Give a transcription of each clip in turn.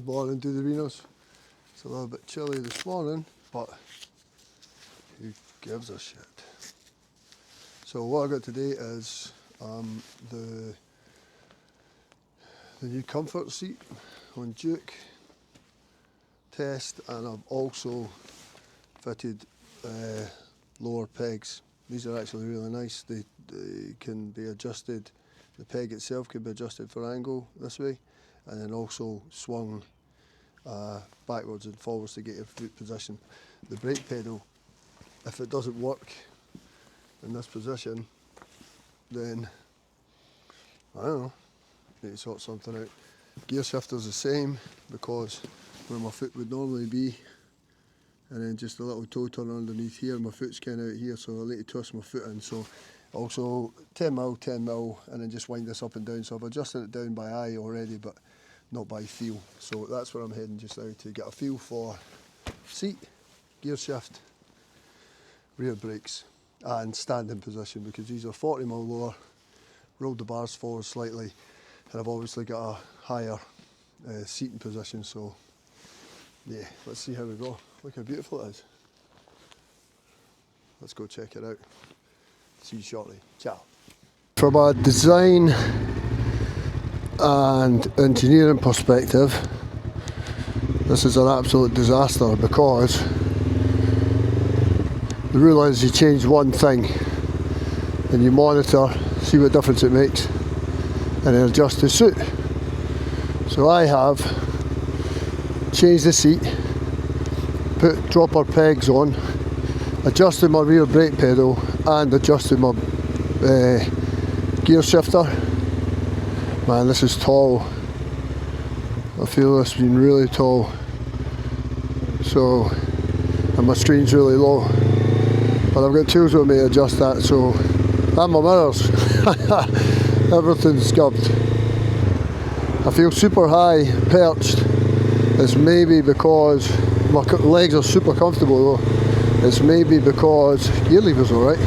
Good morning, do the Renos. It's a little bit chilly this morning, but who gives a shit? So what I got today is the new comfort seat on Duke test, and I've also fitted lower pegs. These are actually really nice. They can be adjusted. The peg itself can be adjusted for angle this way, and then also swung backwards and forwards to get your foot position. The brake pedal, if it doesn't work in this position, then I don't know, need to sort something out. Gear shifter's the same, because where my foot would normally be, and then just a little toe turn underneath here, my foot's kind of out here, so I need to twist my foot in. So also 10mm, and then just wind this up and down. So I've adjusted it down by eye already, but not by feel. So that's where I'm heading just now, to get a feel for seat, gear shift, rear brakes, and standing position, because these are 40mm lower, rolled the bars forward slightly, and I've obviously got a higher seating position. So yeah, let's see how we go. Look how beautiful it is. Let's go check it out. See you shortly. Ciao. From a design and engineering perspective, this is an absolute disaster, because the rule is you change one thing and you monitor, see what difference it makes, and then adjust to suit. So I have changed the seat, put dropper pegs on, adjusted my rear brake pedal, and adjusted my gear shifter. Man, this is tall. I feel this being really tall. So, and my screen's really low. But I've got tools with me to adjust that, so, and my mirrors. Everything's scubbed. I feel super high perched. It's maybe because my legs are super comfortable though. It's maybe because gear lever's alright.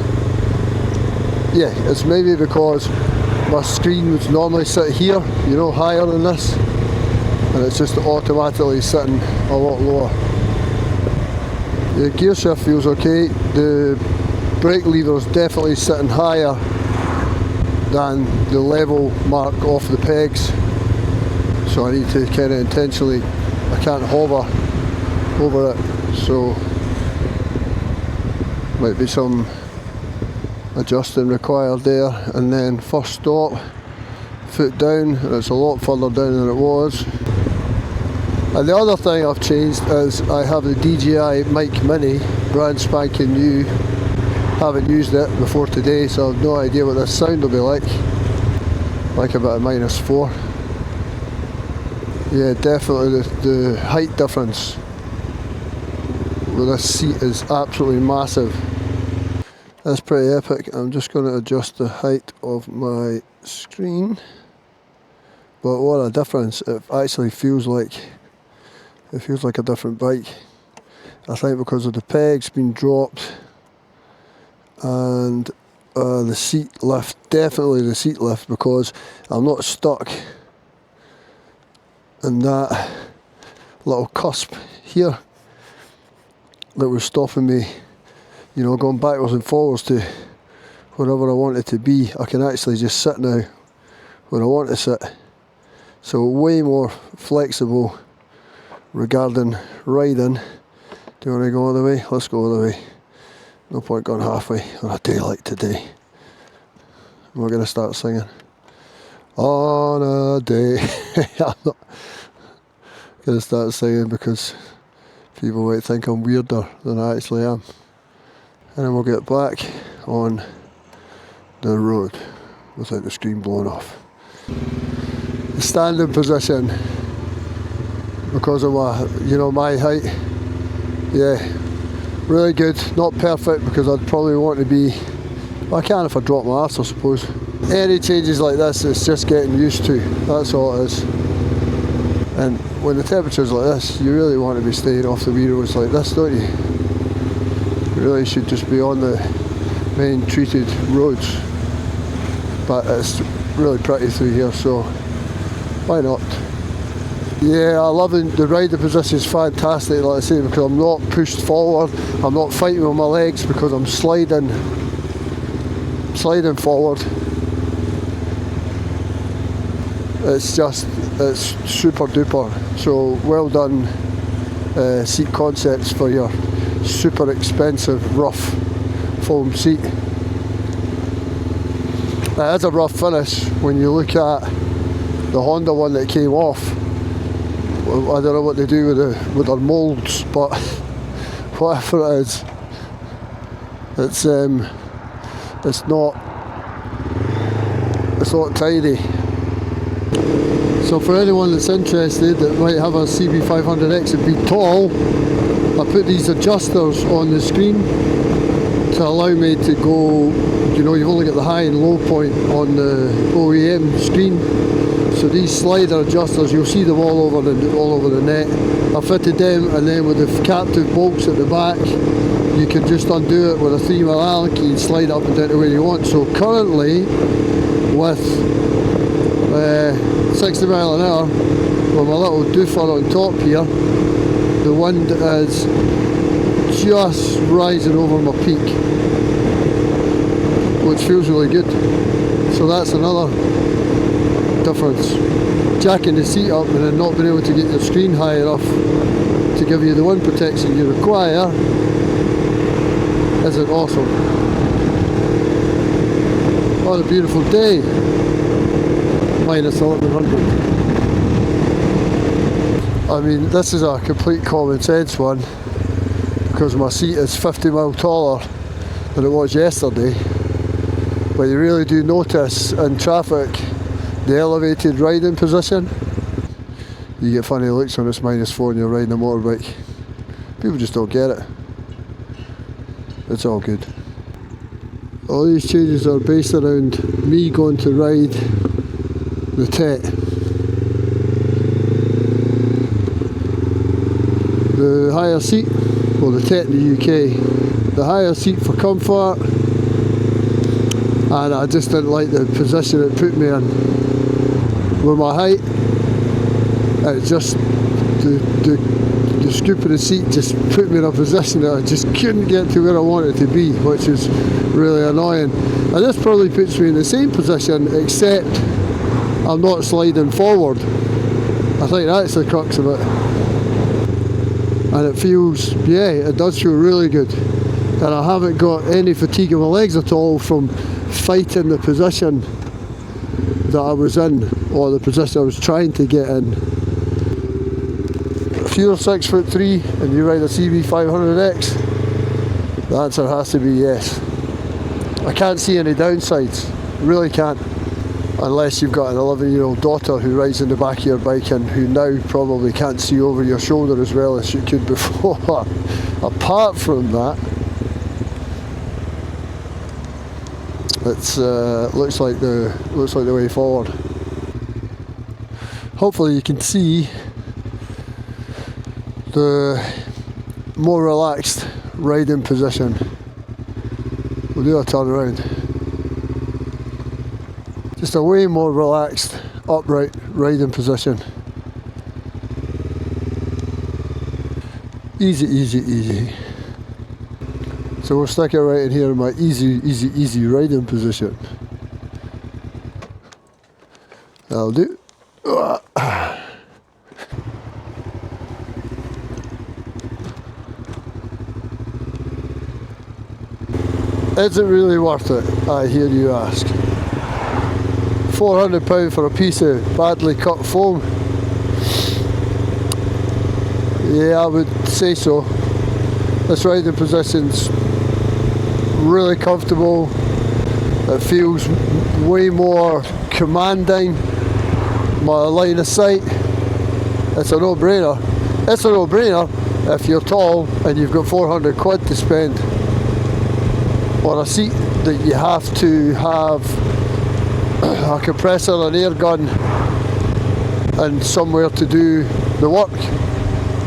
Yeah, it's maybe because my screen would normally sit here, you know, higher than this, and it's just automatically sitting a lot lower. The gear shift feels okay. The brake lever's definitely sitting higher than the level mark off the pegs, so I need to kind of intentionally, I can't hover over it, so might be some adjusting required there. And then first stop, foot down, and it's a lot further down than it was. And the other thing I've changed is I have the DJI Mic Mini, brand spanking new. Haven't used it before today, so I've no idea what this sound will be like about a -4. Yeah, definitely the height difference with this seat is absolutely massive. That's pretty epic. I'm just going to adjust the height of my screen. But what a difference. It actually feels like a different bike. I think because of the pegs being dropped and the seat lift, definitely the seat lift, because I'm not stuck in that little cusp here that was stopping me, you know, going backwards and forwards to wherever I want it to be. I can actually just sit now where I want to sit. So way more flexible regarding riding. Do you want to go all the way? Let's go all the way. No point going halfway on a day like today. We're going to start singing. On a day. I'm not going to start singing because people might think I'm weirder than I actually am. And then we'll get back on the road without the screen blowing off. The standing position, because of my height, yeah, really good. Not perfect, because I'd probably want to be, well, I can if I drop my arse, I suppose. Any changes like this, it's just getting used to, that's all it is. And when the temperature's like this, you really want to be staying off the wee roads like this, don't you? You really should just be on the main treated roads. But it's really pretty through here, so why not? Yeah, I love it. The riding position is fantastic, like I say, because I'm not pushed forward, I'm not fighting with my legs because I'm sliding forward. It's super duper. So well done, Seat Concepts, for your super expensive rough foam seat. It is a rough finish when you look at the Honda one that came off. I don't know what they do with their moulds, but whatever it is, it's not tidy. So for anyone that's interested that might have a CB500X and be tall, I put these adjusters on the screen to allow me to go, you've only got the high and low point on the OEM screen. So these slider adjusters, you'll see them all over the net. I fitted them, and then with the captive bolts at the back, you can just undo it with a 3mm Allen key and slide up and down to where you want. So currently, with 60 mile an hour, with my little doofer on top here, the wind is just rising over my peak, which feels really good. So that's another difference. Jacking the seat up and then not being able to get your screen high enough to give you the wind protection you require isn't awesome. What a beautiful day. Minus 1100. I mean, this is a complete common sense one because my seat is 50 mil taller than it was yesterday, but you really do notice in traffic the elevated riding position. You get funny looks when it's -4 and you're riding a motorbike. People just don't get it. It's all good. All these changes are based around me going to ride the Tet. The higher seat, well, the Tet in the UK, the higher seat for comfort, and I just didn't like the position it put me in. With my height, it just, the scoop of the seat just put me in a position that I just couldn't get to where I wanted to be, which is really annoying. And this probably puts me in the same position, except I'm not sliding forward. I think that's the crux of it. And it feels, yeah, it does feel really good. And I haven't got any fatigue in my legs at all from fighting the position that I was in, or the position I was trying to get in. If you're 6'3" and you ride a CB500X, the answer has to be yes. I can't see any downsides, really can't, unless you've got an 11-year-old daughter who rides in the back of your bike and who now probably can't see over your shoulder as well as she could before. Apart from that, it's looks like the way forward. Hopefully you can see the more relaxed riding position. We'll do a turn around. Just a way more relaxed, upright riding position. Easy, easy, easy. So we'll stick it right in here in my easy, easy, easy riding position. That'll do. Is it really worth it, I hear you ask? £400 for a piece of badly cut foam? Yeah, I would say so. This riding position's really comfortable. It feels way more commanding. My line of sight, it's a no-brainer. It's a no-brainer if you're tall and you've got 400 quid to spend on a seat that you have to have a compressor, an air gun, and somewhere to do the work,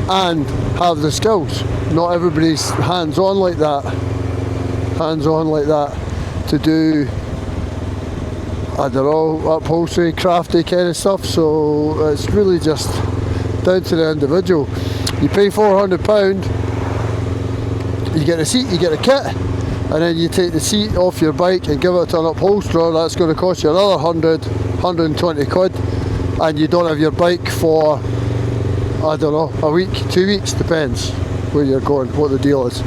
and have the skills. Not everybody's hands-on like that. To do, I don't know, upholstery, crafty kind of stuff. So it's really just down to the individual. You pay £400, you get a seat, you get a kit, and then you take the seat off your bike and give it to an upholsterer. That's going to cost you another 120 quid, and you don't have your bike for, I don't know, a week, 2 weeks, depends where you're going, what the deal is.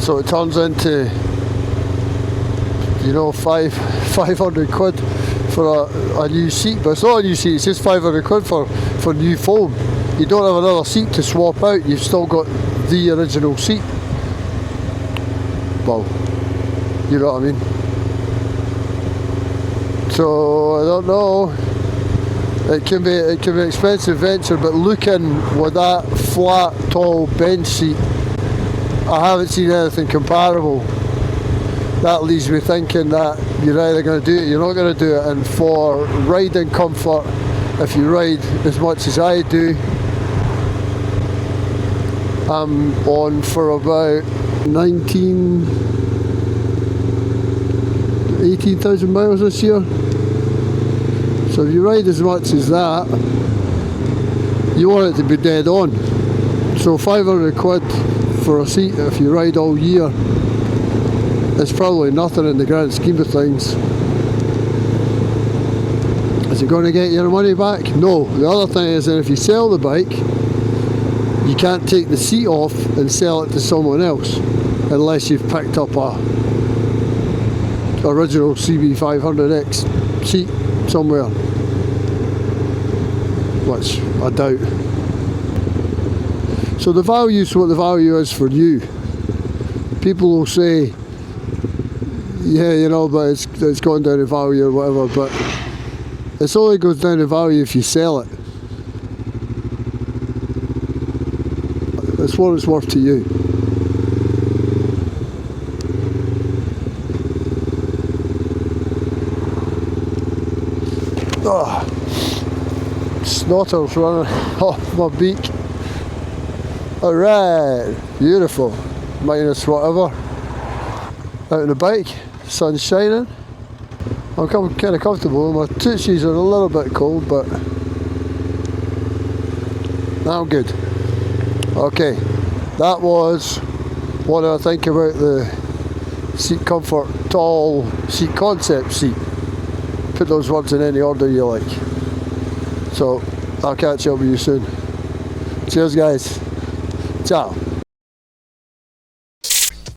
So it turns into, you know, 500 quid for a new seat. But it's not a new seat, it's just 500 quid for new foam. You don't have another seat to swap out, you've still got the original seat. Well, you know what I mean. So I don't know. It can be an expensive venture, but looking with that flat, tall bench seat, I haven't seen anything comparable. That leaves me thinking that you're either going to do it, you're not going to do it. And for riding comfort, if you ride as much as I do, I'm on for about 18,000 miles this year. So if you ride as much as that, you want it to be dead on. So 500 quid for a seat if you ride all year is probably nothing in the grand scheme of things. Is it going to get your money back? No. The other thing is that if you sell the bike, you can't take the seat off and sell it to someone else unless you've picked up a original CB500X seat somewhere, which I doubt. So the value is what the value is for you. People will say, yeah, you know, but it's gone down in value or whatever, but it only goes down in value if you sell it. It's what it's worth to you. Oh, snotter's running off my beak. Alright, beautiful. Minus whatever. Out on the bike, sun's shining. I'm kind of comfortable. My tootsies are a little bit cold, but I'm good. Okay, that was what I think about the seat comfort, tall seat concept seat. Put those words in any order you like. So I'll catch up with you soon. Cheers guys. Ciao.